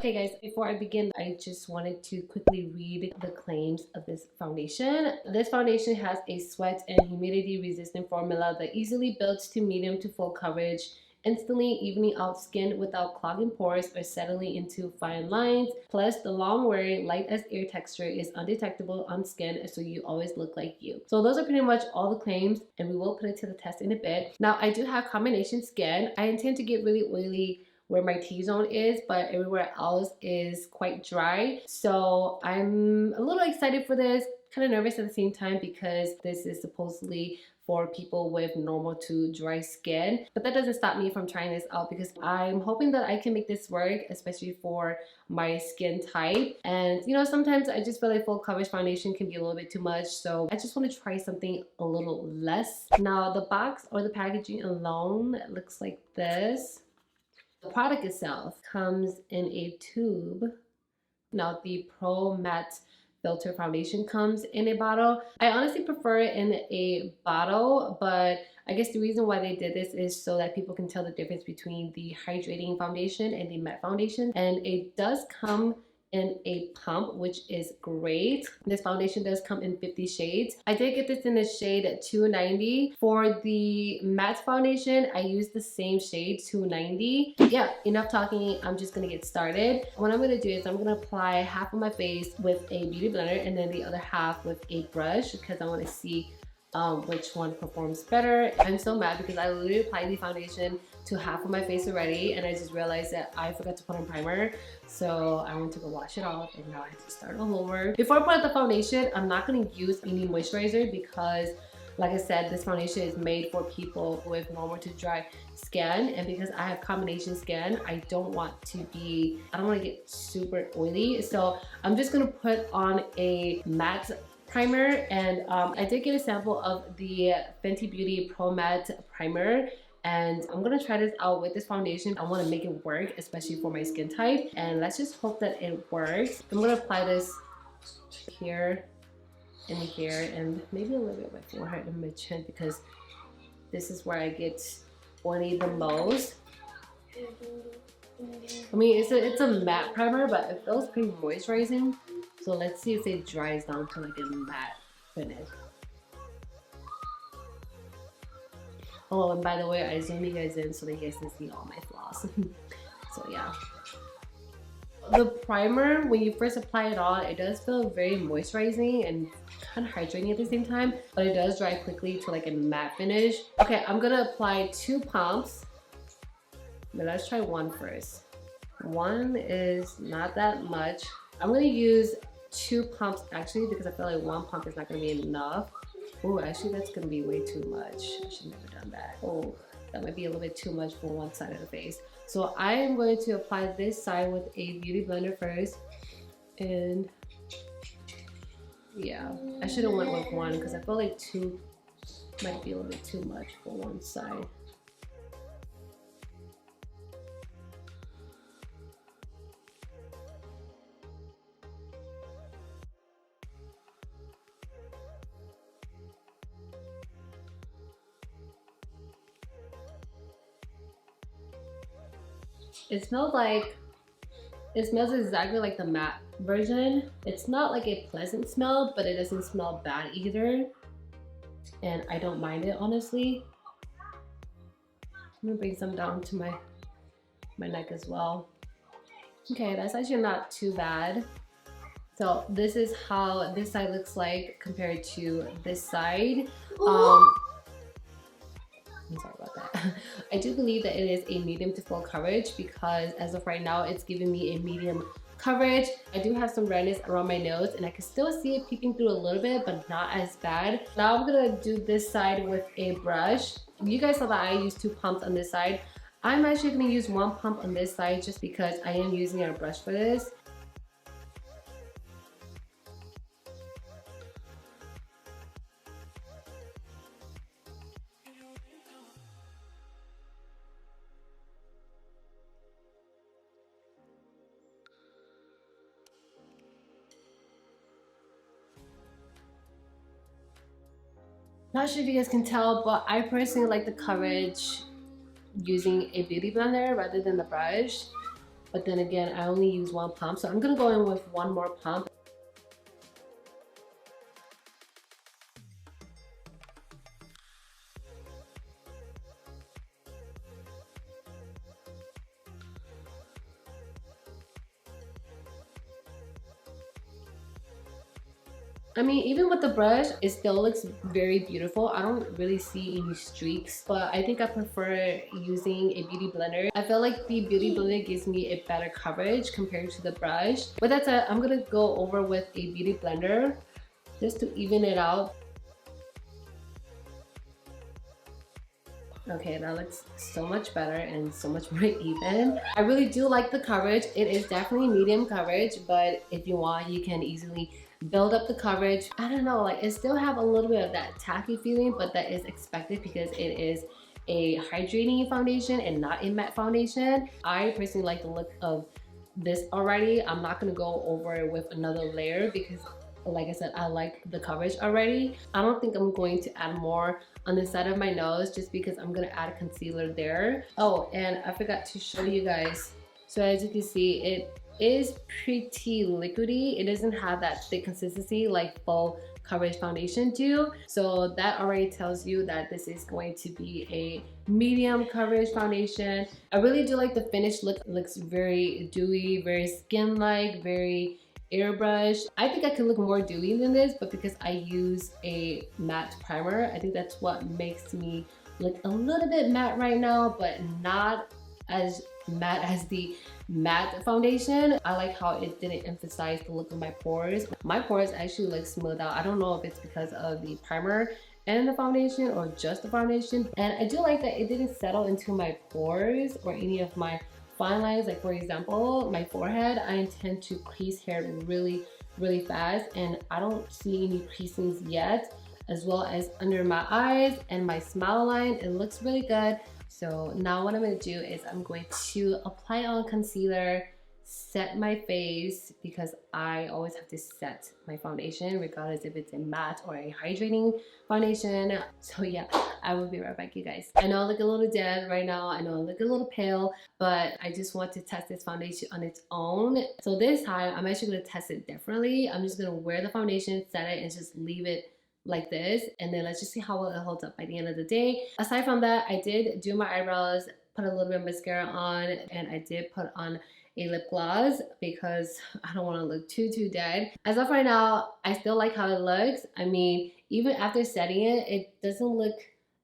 Okay guys, before I begin, I just wanted to quickly read the claims of this foundation. This foundation has a sweat and humidity resistant formula that easily builds to medium to full coverage, instantly evening out skin without clogging pores or settling into fine lines. Plus, the long wearing light as air texture is undetectable on skin, so you always look like you. So those are pretty much all the claims, and we will put it to the test in a bit. Now, I do have combination skin. I intend to get really oily where my T-zone is, but everywhere else is quite dry. So I'm a little excited for this, kind of nervous at the same time because this is supposedly for people with normal to dry skin. But that doesn't stop me from trying this out because I'm hoping that I can make this work, especially for my skin type. And you know, sometimes I just feel like full coverage foundation can be a little bit too much, so I just want to try something a little less. Now the box or the packaging alone looks like this. The product itself comes in a tube. Now the Pro Matte Filter Foundation comes in a bottle. I honestly prefer it in a bottle, but I guess the reason why they did this is so that people can tell the difference between the hydrating foundation and the matte foundation. And it does come in a pump, which is great. This foundation does come in 50 shades. I did get this in the shade 290. For the matte foundation, I used the same shade 290. Yeah, enough talking. I'm just gonna get started. What I'm gonna do is I'm gonna apply half of my face with a beauty blender and then the other half with a brush because I wanna see which one performs better. I'm so mad because I literally applied the foundation to half of my face already and I just realized that I forgot to put on primer, so I went to go wash it off and now I have to start all over. Before I put out the foundation, I'm not going to use any moisturizer because like I said, this foundation is made for people with normal to dry skin, and because I have combination skin, I don't want to get super oily, so I'm just going to put on a matte primer. And I did get a sample of the Fenty Beauty Pro Matte Primer, and I'm gonna try this out with this foundation. I want to make it work, especially for my skin type, and let's just hope that it works. I'm gonna apply this here and here and maybe a little bit on my forehead and my chin because this is where I get oily the most. I mean, it's a matte primer, but it feels pretty moisturizing. So let's see if it dries down to like a matte finish. Oh, and by the way, I zoomed you guys in so that you guys can see all my flaws. So yeah. The primer, when you first apply it on, it does feel very moisturizing and kind of hydrating at the same time, but it does dry quickly to like a matte finish. Okay, I'm gonna apply 2 pumps, but let's try one first. One is not that much. I'm gonna use 2 pumps actually because I feel like 1 pump is not gonna be enough. Oh, actually that's gonna be way too much. I should never done that. Oh, that might be a little bit too much for one side of the face. So I am going to apply this side with a beauty blender first. And yeah, I should have went with 1 because I feel like 2 might be a little bit too much for one side. It smells exactly like the matte version. It's not like a pleasant smell, but it doesn't smell bad either. And I don't mind it, honestly. I'm gonna bring some down to my neck as well. Okay, that's actually not too bad. So this is how this side looks like compared to this side. I'm sorry about that. I do believe that it is a medium to full coverage because as of right now, it's giving me a medium coverage. I do have some redness around my nose and I can still see it peeking through a little bit, but not as bad. Now I'm gonna do this side with a brush. You guys saw that I used 2 pumps on this side. I'm actually gonna use 1 pump on this side just because I am using a brush for this. Not sure if you guys can tell, but I personally like the coverage using a beauty blender rather than the brush. but then again, I only use one pump, so I'm gonna go in with one more pump. I mean, even with the brush, it still looks very beautiful. I don't really see any streaks, but I think I prefer using a beauty blender. I feel like the beauty blender gives me a better coverage compared to the brush. With that said, I'm gonna go over with a beauty blender just to even it out. Okay, that looks so much better and so much more even. I really do like the coverage. It is definitely medium coverage, but if you want, you can easily build up the coverage. I don't know, like it still have a little bit of that tacky feeling, but that is expected because it is a hydrating foundation and not a matte foundation. I personally like the look of this already. I'm not gonna go over it with another layer because like I said, I like the coverage already. I don't think I'm going to add more on the side of my nose just because I'm gonna add concealer there. Oh, and I forgot to show you guys. So as you can see, it is pretty liquidy. It doesn't have that thick consistency like full coverage foundation do. So that already tells you that this is going to be a medium coverage foundation. I really do like the finished look. It looks very dewy, very skin-like, very airbrush. I think I could look more dewy than this, but because I use a matte primer, I think that's what makes me look a little bit matte right now, but not as matte as the matte foundation. I like how it didn't emphasize the look of my pores. My pores actually look smooth out. I don't know if it's because of the primer and the foundation or just the foundation. And I do like that it didn't settle into my pores or any of my fine lines. Like for example, my forehead, I intend to crease hair really fast and I don't see any creasings yet, as well as under my eyes and my smile line. It looks really good. So now what I'm going to do is I'm going to apply on concealer, set my face because I always have to set my foundation regardless if it's a matte or a hydrating foundation. So yeah, I will be right back, you guys. I know I look a little dead right now. I know I look a little pale, but I just want to test this foundation on its own. So this time I'm actually going to test it differently. I'm just going to wear the foundation, set it, and just leave it like this, and then let's just see how well it holds up by the end of the day. Aside from that, I did do my eyebrows, put a little bit of mascara on, and I did put on a lip gloss because I don't want to look too dead. As of right now, I still like how it looks. I mean, even after setting it, it doesn't look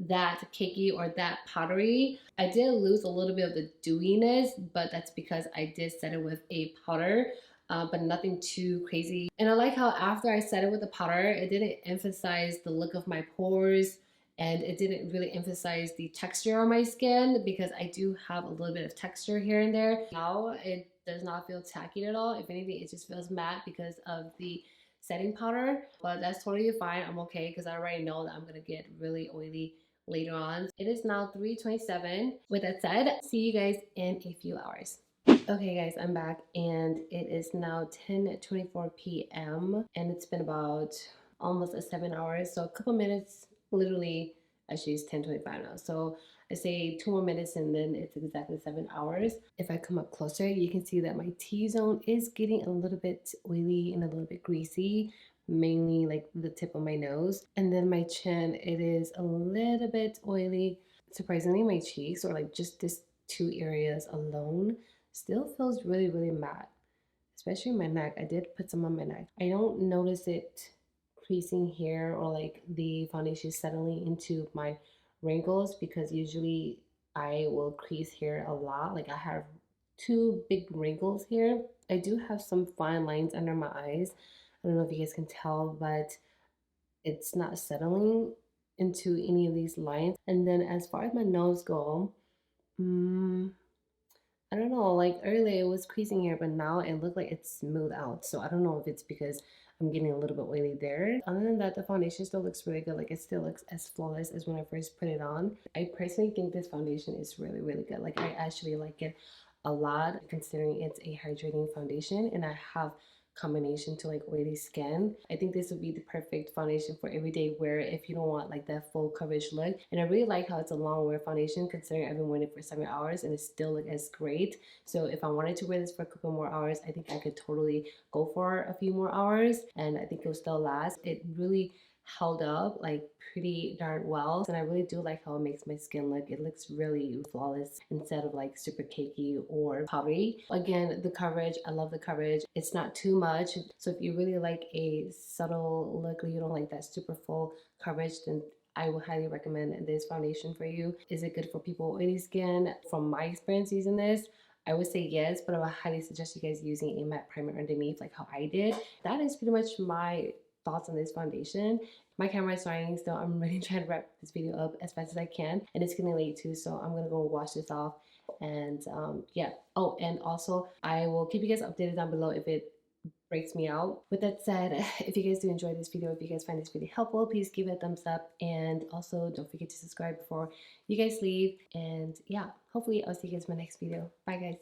that cakey or that powdery. I did lose a little bit of the dewiness, but that's because I did set it with a powder. But nothing too crazy. And I like how after I set it with the powder, it didn't emphasize the look of my pores and it didn't really emphasize the texture on my skin because I do have a little bit of texture here and there. Now it does not feel tacky at all. If anything, it just feels matte because of the setting powder, but that's totally fine. I'm okay because I already know that I'm gonna get really oily later on. It is now 3:27. With that said, see you guys in a few hours. Okay guys, I'm back and it is now 10:24 p.m. and it's been about almost 7 hours. So a couple minutes, literally, actually it's 10:25 now. So I say 2 more minutes and then it's exactly 7 hours. If I come up closer, you can see that my T-zone is getting a little bit oily and a little bit greasy, mainly like the tip of my nose. And then my chin, it is a little bit oily. Surprisingly, my cheeks, or like just this two areas alone, still feels really matte, especially my neck. I did put some on my neck. I don't notice it creasing here or like the foundation settling into my wrinkles because usually I will crease here a lot. Like I have two big wrinkles here. I do have some fine lines under my eyes. I don't know if you guys can tell, but it's not settling into any of these lines. And then as far as my nose go, I don't know, like earlier it was creasing here, but now it looked like it's smooth out. So I don't know if it's because I'm getting a little bit oily there. Other than that, the foundation still looks really good. Like it still looks as flawless as when I first put it on. I personally think this foundation is really good. Like I actually like it a lot considering it's a hydrating foundation and I have combination to like oily skin. I think this would be the perfect foundation for everyday wear if you don't want like that full coverage look. And I really like how it's a long wear foundation, considering I've been wearing it for 7 hours and it still look as great. So if I wanted to wear this for a couple more hours, I think I could totally go for a few more hours and I think it will still last. It really held up like pretty darn well, and I really do like how it makes my skin look. It looks really flawless instead of like super cakey or powdery. Again, the coverage, I love the coverage. It's not too much, so if you really like a subtle look or you don't like that super full coverage, then I would highly recommend this foundation for you. Is it good for people with oily skin? From my experience using this, I would say yes, but I would highly suggest you guys using a matte primer underneath like how I did. That is pretty much my thoughts on this foundation. My camera is starting, so I'm really trying to wrap this video up as fast as I can, and it's getting late too, so I'm gonna go wash this off. And yeah, oh, and also I will keep you guys updated down below if it breaks me out. With that said, if you guys do enjoy this video, if you guys find this video helpful, please give it a thumbs up, and also don't forget to subscribe before you guys leave. And yeah, hopefully I'll see you guys in my next video. Bye guys.